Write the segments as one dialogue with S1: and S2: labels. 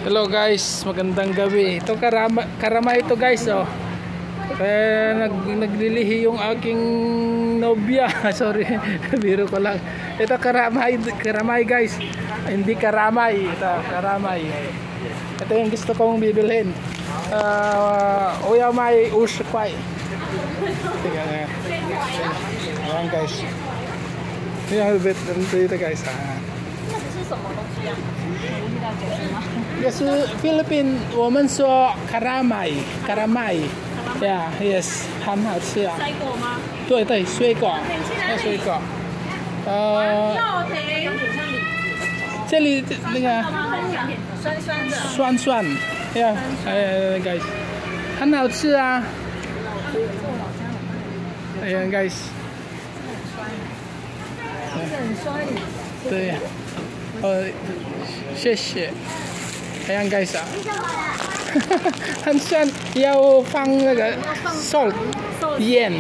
S1: Hello guys, magandang gabi. Ito karama ito guys, oh. Naglilihi yung aking nobya. Sorry, biro ko lang. Ito karamay guys. Hindi karamay, ito karamay. Ito yung gusto kong bibilhin. Oyamay uskway. Ayan guys. Ayan, dito guys. 也是 Philippine 我们说 karamay yeah yes 很好吃啊水果吗对对水果水果这里那个酸酸 yeah guys 很好吃啊 ayan guys 很酸对谢谢 ayan guys ah. 很酸要放那个 salt 盐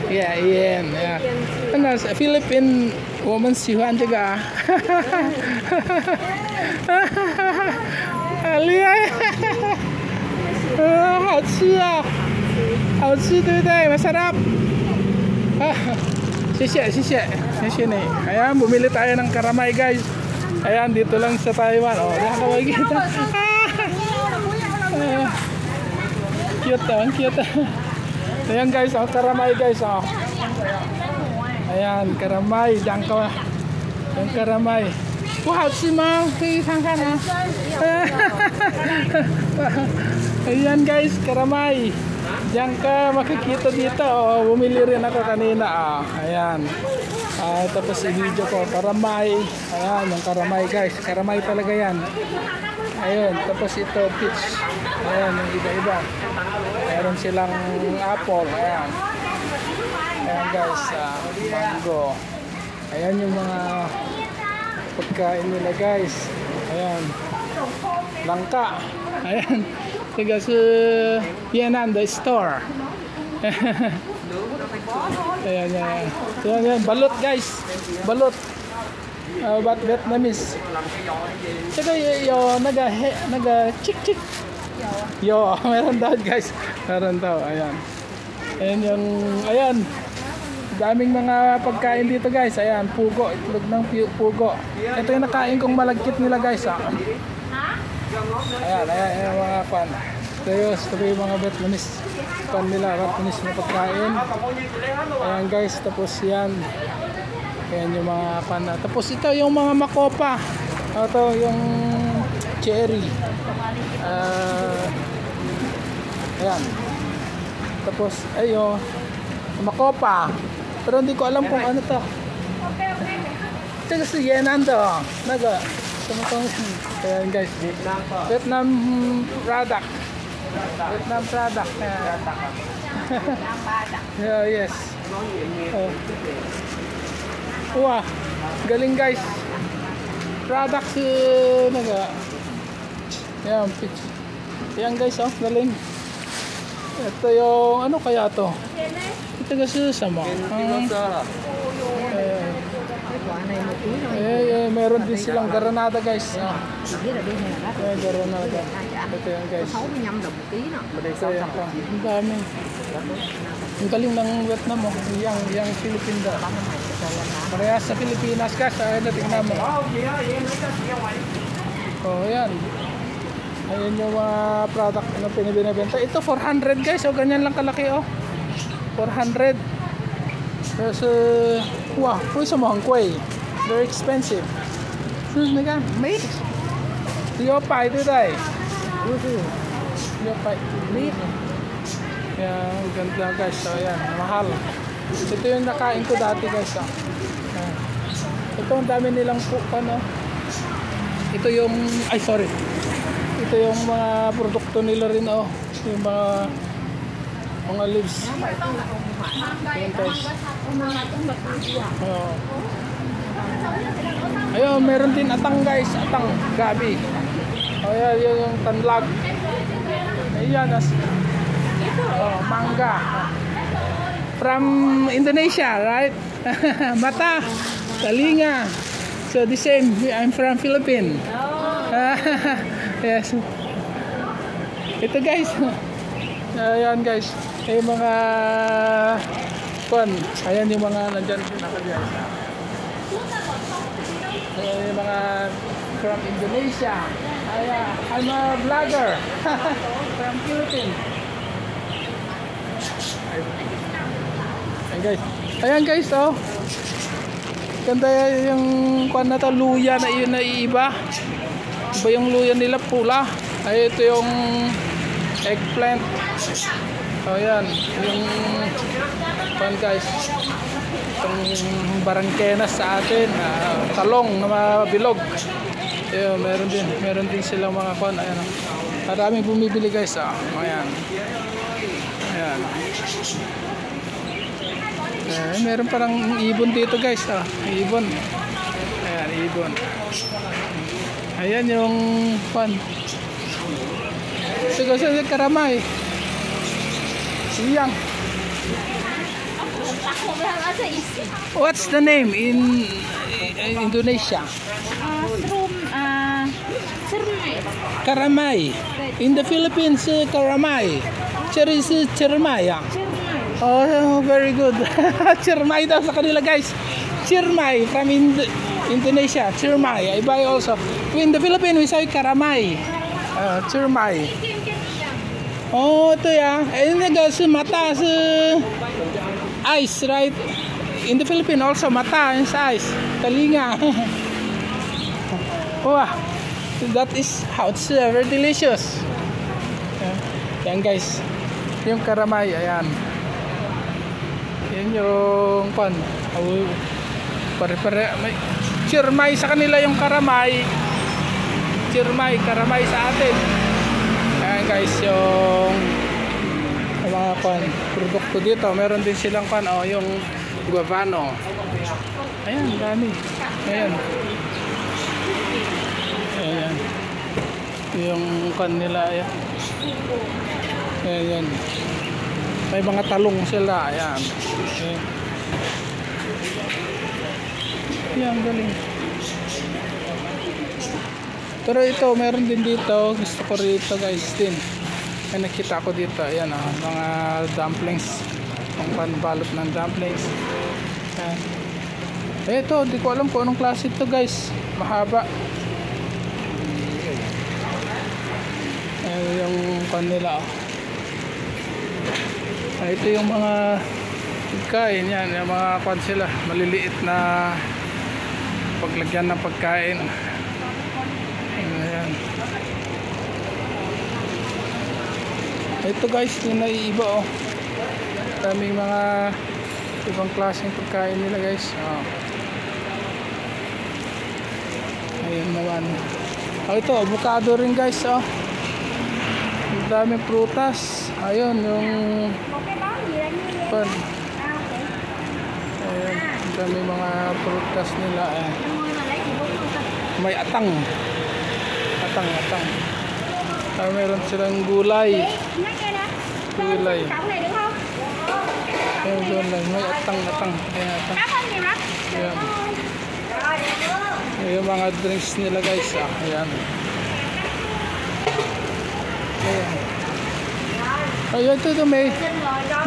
S1: yeah 盐 yeah 那 Philippine 我们喜欢这个啊厉害好吃啊好吃对不对 masarap 谢谢谢谢谢谢你 ayan bumili tayo ng karamay guys. Ayan, dito lang sa Taiwan. Oh, diyan ka makikita. Cute, ang cute. Ayan guys, ang karamay guys. Oh. Ayan, karamay. Diyan ka. Yung karamay. Wow, si Ma. Kaya ka na. Ayan guys, karamay. Diyan ka makikita dito. Oh, bumili rin ako kanina. Oh. Ayan. Tapos i-video ko karamay. Ayan yung karamay guys, karamay talaga yan. Ayun, tapos ito peach. Ayan yung iba-iba. Meron silang apple. Ayan. Ayan guys, mango. Ayan yung mga pagkain nila guys. Ayan, langka. Ayan, tiga sa Vietnam the store. Ayan, ayan. Ayan, balot guys. Balot. But Vietnamese. Saka yo naga chik chik. Yo, meron daw guys. Meron daw. Ayan. Ayan yung ayan. Daming mga pagkain dito guys. Ayan, pugo, itlog ng pugo. Ito yung nakain kong malagkit nila guys. Ayan, ayan mga pan. Ito yung mga Vietnamese pan nila, Vietnamese na pagkain. Ayan guys, tapos yan. Ayan yung mga pan. Tapos ito yung mga makopa. Ito yung cherry. Ayan. Tapos ayo makopa. Pero hindi ko alam kung ano to. Ito kasi yenan to. Naga. Ayan guys. Vietnam product. Vietnam product. Yeah, yes. Oh. Wah, galing guys. Products naga. Ayan, pitch. Ayan guys, oh, galing. Ito yung ano kaya to? Ito kasi sama. Meron din silang granada guys. Granada. Ito yan guys. Ang dami. Ang galing ng Vietnam mo. Yang Philippine da. Parehas sa Pilipinas guys. Ayan, tingnan mo. Oh, yan. Ayan yung mga product na pinibinibenta. Ito 400 guys. O ganyan lang kalaki oh. 400. Kasi wow, 为什么很贵 very expensive 是那个 meat 600对不对600 meat yan, ganda guys. So yan, mahal. Ito yung nakain ko dati guys. Ito ang dami nilang ano. Ito yung ay sorry, ito yung mga produkto nila rin oh. Yung mga leaves. Ayan guys. Oh. Ayun, meron din atang guys, atang gabi. Ayan, yung tanlag. Ayan, mangga. From Indonesia, right? Mata, talinga. So the same, I'm from Philippines. Yes. Ito guys. Ayan guys. Yung mga ayan yung mga nandyan nakagyan. Ayan yung mga from Indonesia. Ayan, I'm a vlogger from Philippines. Ayan guys. Ayan guys, oh. Ganda yung kwan na to, luya na yun na iiba. Iba yung luya nila pula. Ay, ito yung eggplant. So yan, yung kwan guys. Itong barangkenas sa atin, talong na mabilog. Ayun, meron din silang mga kwan. Ayan, maraming bumibili guys. Ayan. Ayan. Meron parang ibon dito guys. Ibon. Ayan, ibon. Ayan yung kwan. Siguro sa karamay. Siyang. What's the name in Indonesia? Karamay. In the Philippines, karamay. Cirmay. Oh, very good. Cirmay daw sa kanila guys. Cirmay from Indonesia. Cirmay. I buy also. In the Philippines, we say karamay. Cirmay. Oh, ito ya. Ini si mata si ice, right? In the Philippines also mata is ice. Talinga. Wow. That is how it's very delicious. Yan guys. Yung karamay, ayan. Yan yung pan. Pare-pare may cirmay sa kanila yung karamay. Karamay sa atin. Ayan guys, yung mga pan, produkto dito. Meron din silang pan, yung guavano. Ayan, dami. Ayan. Ayan. Yung pan nila, ayan. Ayan. May mga talong sila, ayan. Ayan. Ayan, galing. Pero ito, meron din dito. Gusto ko rito guys din. Ay, nakita ko dito. Ayan, mga dumplings. Ang panbalot ng dumplings. Ayan. Ito, di ko alam kung anong klase ito guys. Mahaba. Ayan yung kanila. Ito yung mga pagkain. Yan, yung mga kwan sila. Maliliit na paglagyan ng pagkain. Ayan. Ito guys, yung naiiba daming mga ibang klaseng pagkain nila guys. Ayun naman. Ito, avocado rin guys. Ang daming prutas. Ayun, yung pan. Ayun, ang daming mga prutas nila. May atang. Atang. Meron silang gulay. Ayun, gulay. May atang. Ayan, atang. Ayan. Yung mga drinks nila guys. Ayan. Ayan. Ito may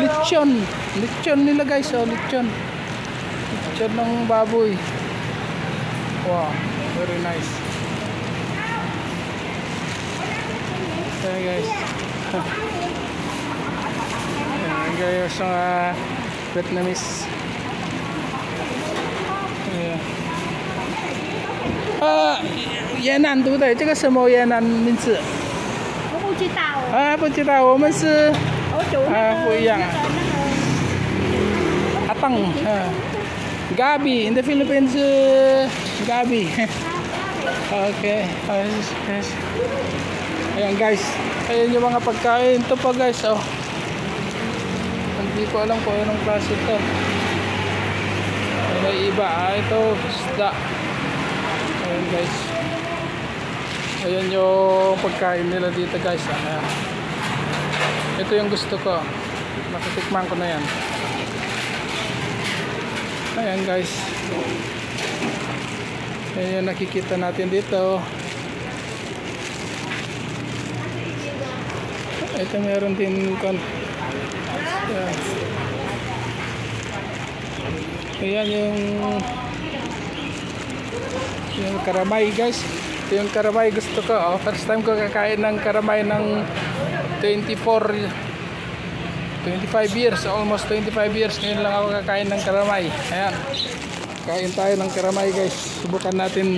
S1: lechon nila guys. Lechon ng baboy. Wow, very nice. Ayan guys. Ayan guys, mga Vietnamese. Ayan. 越南对不对？这个什么越南名字？
S2: 我不知道。
S1: 不知道，我们是不一样。Atang. Gabi. In the Philippines, gabi. Okay. Yes. Ayan guys. Ayan yung mga pagkain. Ito pa guys. Hindi ko alam kung anong klase ito. May iba. Ito isda. Ayan guys. Ayan yung pagkain nila dito guys. Ayan. Ito yung gusto ko. Matitikman ko na yan. Ayan guys. Ayan yung nakikita natin dito. Ito meron din kon. Ayan. Ayan yung karamay guys. Ito yung karamay gusto ko. Oh, first time ko kakain ng karamay ng 25 years. Almost 25 years. Ngayon lang ako kakain ng karamay. Ayan. Kain tayo ng karamay guys. Subukan natin.